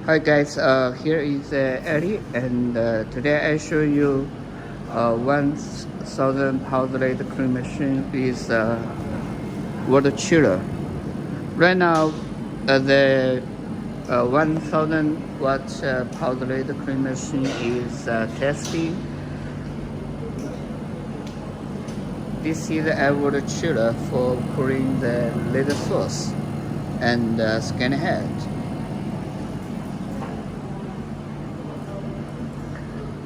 Hi guys, here is Eddie, and today I show you 1,000 pound rate cream machine is water chiller. Right now, the 1,000 watt pound rate cream machine is testing. This is a water chiller for pouring the lid sauce and scan head.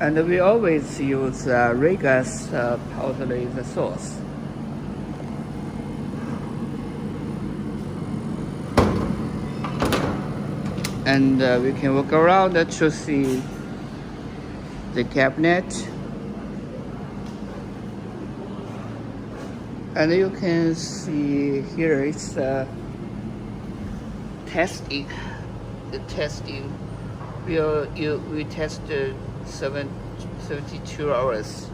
And we always use Regas powdery sauce. And we can walk around to see the cabinet. And you can see here it's testing. The testing. We tested 72 hours.